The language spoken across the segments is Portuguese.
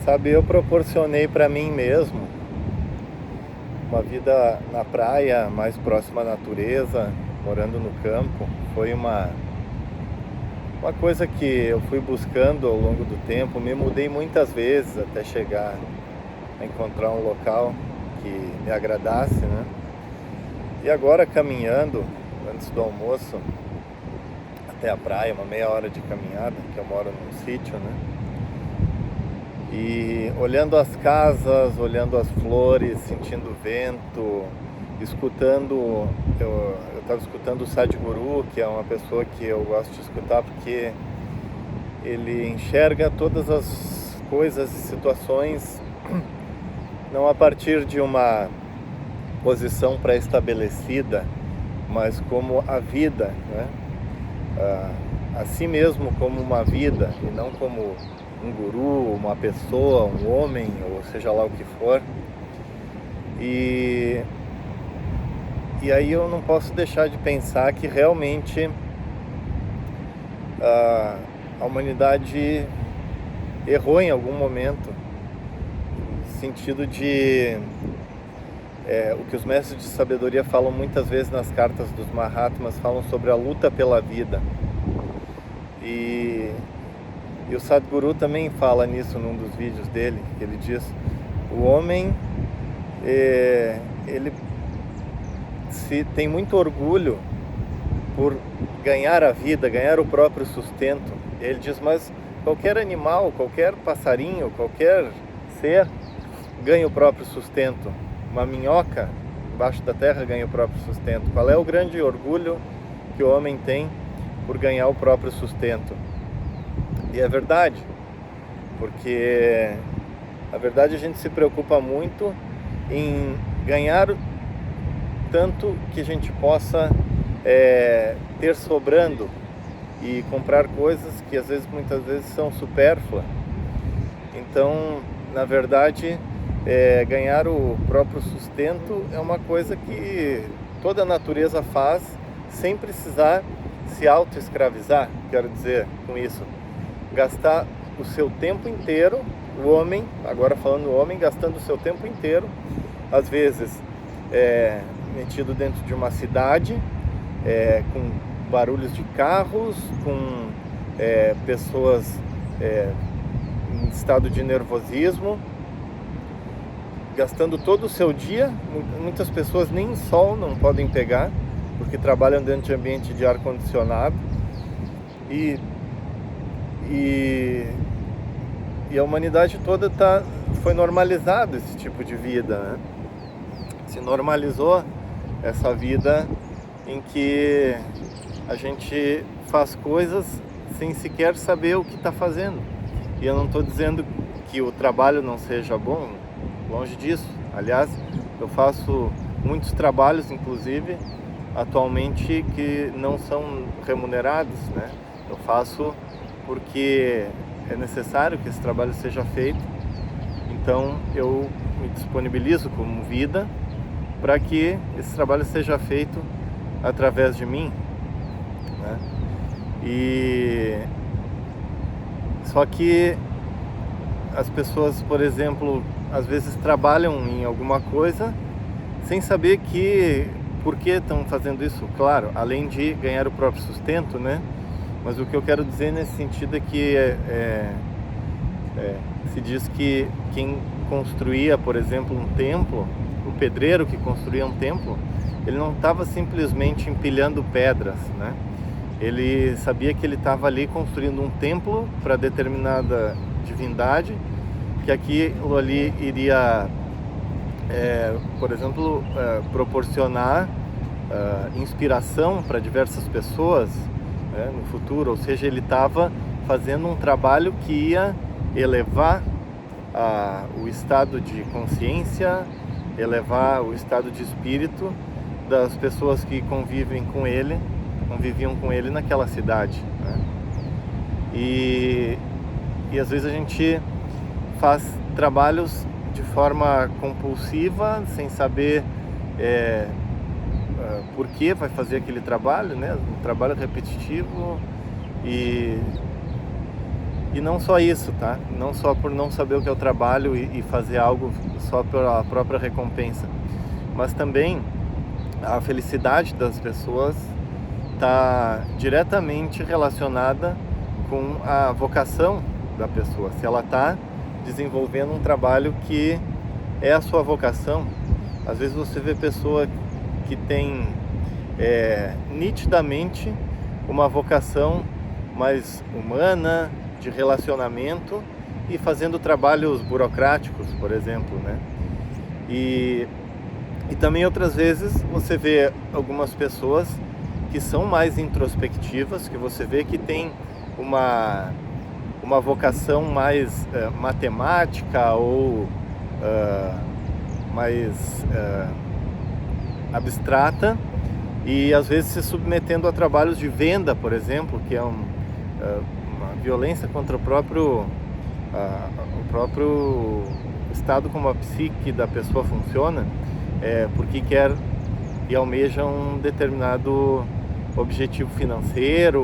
Sabe, eu proporcionei para mim mesmo uma vida na praia, mais próxima à natureza, morando no campo. Foi uma coisa que eu fui buscando ao longo do tempo. Me mudei muitas vezes até chegar a encontrar um local que me agradasse, né? E agora caminhando, antes do almoço, até a praia, uma meia hora de caminhada, que eu moro num sítio, né? E olhando as casas, olhando as flores, sentindo o vento, escutando, eu estava escutando o Sadhguru, que é uma pessoa que eu gosto de escutar porque ele enxerga todas as coisas e situações não a partir de uma posição pré-estabelecida, mas como a vida, né? A si mesmo como uma vida e não como um guru, uma pessoa, um homem, ou seja lá o que for. E aí eu não posso deixar de pensar que realmente a humanidade errou em algum momento, no sentido de o que os mestres de sabedoria falam muitas vezes nas cartas dos Mahatmas, falam sobre a luta pela vida. E o Sadhguru também fala nisso num dos vídeos dele, que ele diz: o homem ele tem muito orgulho por ganhar a vida, ganhar o próprio sustento. Ele diz, mas qualquer animal, qualquer passarinho, qualquer ser ganha o próprio sustento. Uma minhoca embaixo da terra ganha o próprio sustento. Qual é o grande orgulho que o homem tem por ganhar o próprio sustento? E é verdade, porque na verdade a gente se preocupa muito em ganhar tanto que a gente possa ter sobrando e comprar coisas que às vezes, muitas vezes são supérfluas. Então, na verdade, ganhar o próprio sustento é uma coisa que toda a natureza faz sem precisar se auto-escravizar. Quero dizer com isso, gastar o seu tempo inteiro, o homem, agora falando o homem, gastando o seu tempo inteiro, às vezes metido dentro de uma cidade, com barulhos de carros, com pessoas em estado de nervosismo, gastando todo o seu dia. Muitas pessoas nem sol não podem pegar, porque trabalham dentro de ambiente de ar-condicionado. E a humanidade toda foi normalizado esse tipo de vida, né? Se normalizou essa vida em que a gente faz coisas sem sequer saber o que está fazendo. E eu não estou dizendo que o trabalho não seja bom, longe disso. Aliás, eu faço muitos trabalhos, inclusive, atualmente, que não são remunerados, né? Eu faço porque é necessário que esse trabalho seja feito. Então eu me disponibilizo como vida para que esse trabalho seja feito através de mim, né? E só que as pessoas, por exemplo, às vezes trabalham em alguma coisa sem saber por que estão fazendo isso, claro, além de ganhar o próprio sustento, né? Mas o que eu quero dizer nesse sentido é que se diz que quem construía, por exemplo, um templo, o pedreiro que construía um templo, ele não estava simplesmente empilhando pedras, né? Ele sabia que ele estava ali construindo um templo para determinada divindade, que aquilo ali iria, por exemplo, proporcionar inspiração para diversas pessoas, no futuro. Ou seja, ele estava fazendo um trabalho que ia elevar o estado de consciência, elevar o estado de espírito das pessoas que conviviam com ele naquela cidade, né? E às vezes a gente faz trabalhos de forma compulsiva, sem saber por que vai fazer aquele trabalho, né? Um trabalho repetitivo, e E não só isso, tá? Não só por não saber o que é o trabalho e fazer algo só pela própria recompensa, mas também a felicidade das pessoas está diretamente relacionada com a vocação da pessoa. Se ela está desenvolvendo um trabalho que é a sua vocação. Às vezes você vê pessoa que tem nitidamente uma vocação mais humana, de relacionamento, e fazendo trabalhos burocráticos, por exemplo, né? E também outras vezes você vê algumas pessoas que são mais introspectivas, que você vê que tem uma vocação mais matemática ou mais abstrata, e às vezes se submetendo a trabalhos de venda, por exemplo, que é uma violência contra o próprio estado como a psique da pessoa funciona, porque quer e almeja um determinado objetivo financeiro,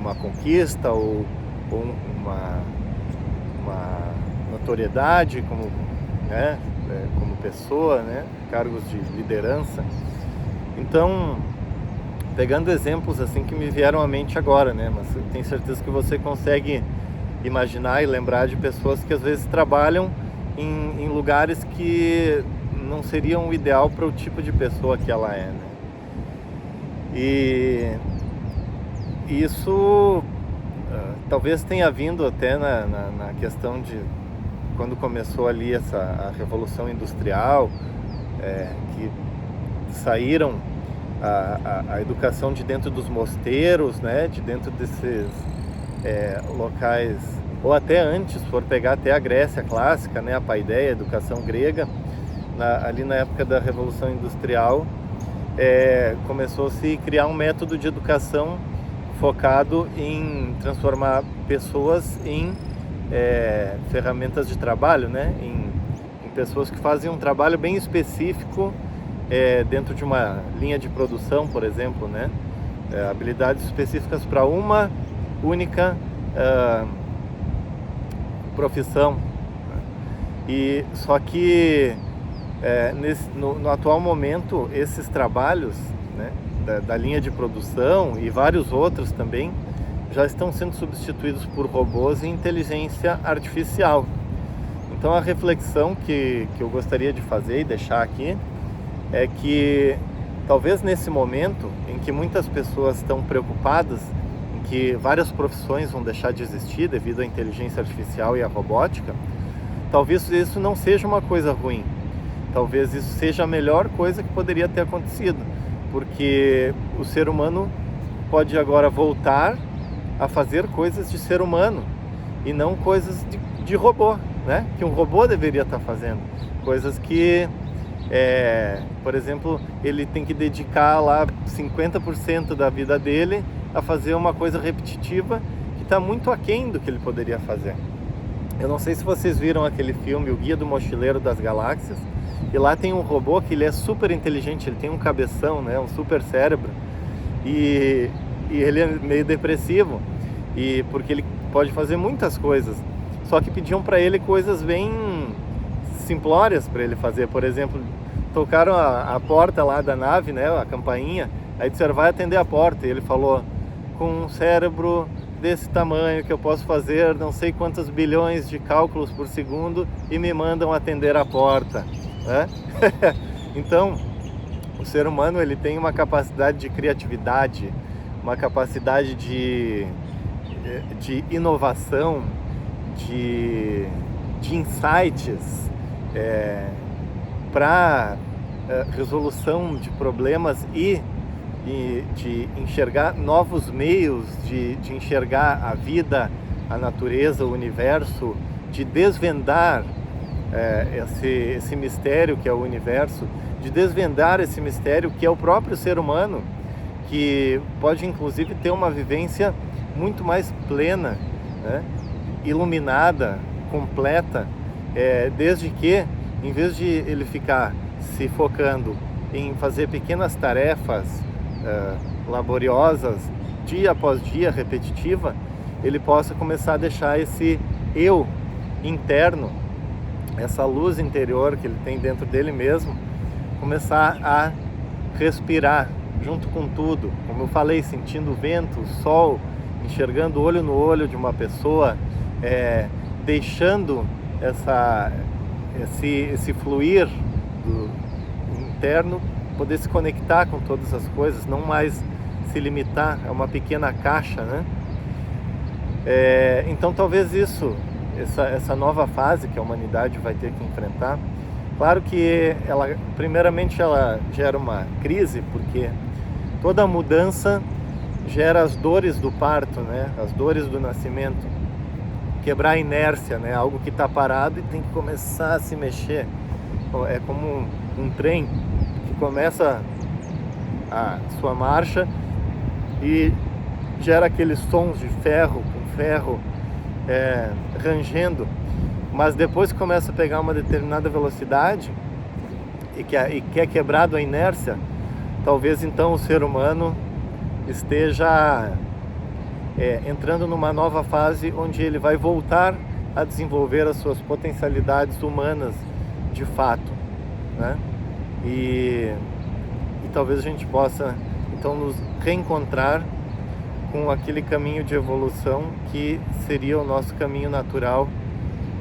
uma conquista ou uma notoriedade como, né, como pessoa, né, cargos de liderança. Então, pegando exemplos assim que me vieram à mente agora, né, mas eu tenho certeza que você consegue imaginar e lembrar de pessoas que às vezes trabalham em lugares que não seriam o ideal para o tipo de pessoa que ela é, né? E isso talvez tenha vindo até na questão de quando começou ali a Revolução Industrial, que saíram a educação de dentro dos mosteiros, né, de dentro desses locais, ou até antes, se for pegar até a Grécia clássica, né, a paideia, a educação grega, ali na época da Revolução Industrial, começou-se a criar um método de educação focado em transformar pessoas em ferramentas de trabalho, né, em pessoas que fazem um trabalho bem específico dentro de uma linha de produção, por exemplo, né, habilidades específicas para uma única profissão. E só que no atual momento esses trabalhos, né, da linha de produção e vários outros também já estão sendo substituídos por robôs e inteligência artificial. Então a reflexão que eu gostaria de fazer e deixar aqui é que talvez nesse momento em que muitas pessoas estão preocupadas em que várias profissões vão deixar de existir devido à inteligência artificial e à robótica, talvez isso não seja uma coisa ruim. Talvez isso seja a melhor coisa que poderia ter acontecido, porque o ser humano pode agora voltar a fazer coisas de ser humano e não coisas de robô, né? Que um robô deveria estar fazendo. Coisas que, por exemplo, ele tem que dedicar lá 50% da vida dele a fazer uma coisa repetitiva que está muito aquém do que ele poderia fazer. Eu não sei se vocês viram aquele filme, O Guia do Mochileiro das Galáxias, e lá tem um robô que ele é super inteligente, ele tem um cabeção, né, um super cérebro, e ele é meio depressivo, e porque ele pode fazer muitas coisas, só que pediam para ele coisas bem simplórias para ele fazer. Por exemplo, tocaram a porta lá da nave, né, a campainha, aí disseram, vai atender a porta, e ele falou, com um cérebro desse tamanho que eu posso fazer não sei quantos bilhões de cálculos por segundo, e me mandam atender a porta, né? Então, o ser humano ele tem uma capacidade de criatividade, uma capacidade de inovação, de insights para resolução de problemas e de enxergar novos meios de enxergar a vida, a natureza, o universo, de desvendar esse mistério que é o universo, de desvendar esse mistério que é o próprio ser humano, que pode inclusive ter uma vivência muito mais plena, né, iluminada, completa, desde que, em vez de ele ficar se focando em fazer pequenas tarefas laboriosas, dia após dia, repetitiva, ele possa começar a deixar esse eu interno, essa luz interior que ele tem dentro dele mesmo, começar a respirar junto com tudo, como eu falei, sentindo o vento, o sol, enxergando olho no olho de uma pessoa, deixando esse fluir do interno, poder se conectar com todas as coisas, não mais se limitar a uma pequena caixa, né? Então talvez essa nova fase que a humanidade vai ter que enfrentar, claro que primeiramente ela gera uma crise, porque toda mudança gera as dores do parto, né? As dores do nascimento, quebrar a inércia, né? Algo que está parado e tem que começar a se mexer. É como um trem que começa a sua marcha e gera aqueles sons de ferro, com ferro rangendo, mas depois que começa a pegar uma determinada velocidade e que é quebrado a inércia, talvez então o ser humano esteja entrando numa nova fase onde ele vai voltar a desenvolver as suas potencialidades humanas de fato, né? E talvez a gente possa então nos reencontrar com aquele caminho de evolução que seria o nosso caminho natural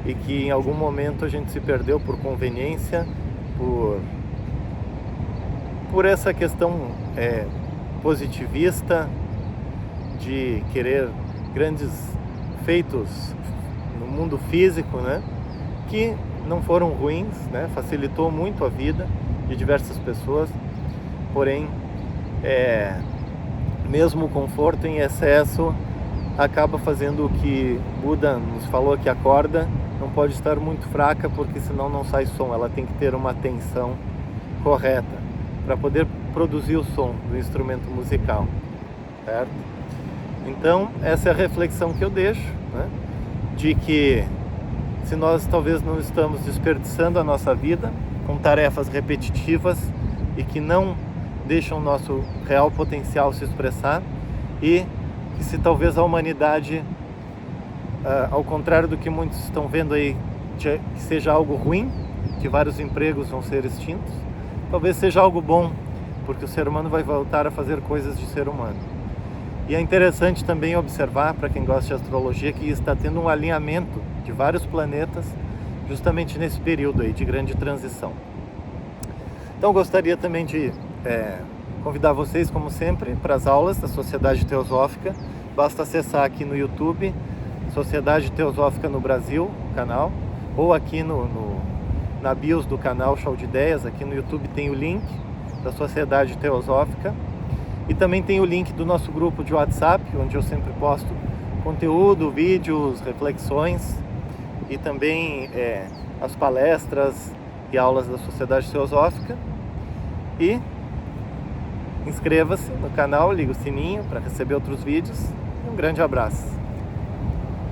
e que em algum momento a gente se perdeu por conveniência, por essa questão positivista de querer grandes feitos no mundo físico, né? Que não foram ruins, né? Facilitou muito a vida de diversas pessoas, porém mesmo o conforto em excesso acaba fazendo o que Buda nos falou, que a corda não pode estar muito fraca, porque senão não sai som, ela tem que ter uma tensão correta para poder produzir o som do instrumento musical, certo? Então essa é a reflexão que eu deixo, né? De que se nós talvez não estamos desperdiçando a nossa vida com tarefas repetitivas e que não deixam o nosso real potencial se expressar, e que se talvez a humanidade, ao contrário do que muitos estão vendo aí, que seja algo ruim, que vários empregos vão ser extintos, talvez seja algo bom, porque o ser humano vai voltar a fazer coisas de ser humano. E é interessante também observar, para quem gosta de astrologia, que está tendo um alinhamento de vários planetas justamente nesse período aí de grande transição. Então gostaria também de convidar vocês, como sempre, para as aulas da Sociedade Teosófica. Basta acessar aqui no YouTube, Sociedade Teosófica no Brasil, canal, ou aqui na bios do canal Show de Ideias, aqui no YouTube tem o link da Sociedade Teosófica, e também tem o link do nosso grupo de WhatsApp, onde eu sempre posto conteúdo, vídeos, reflexões, e também as palestras e aulas da Sociedade Teosófica. E inscreva-se no canal, liga o sininho para receber outros vídeos. Um grande abraço.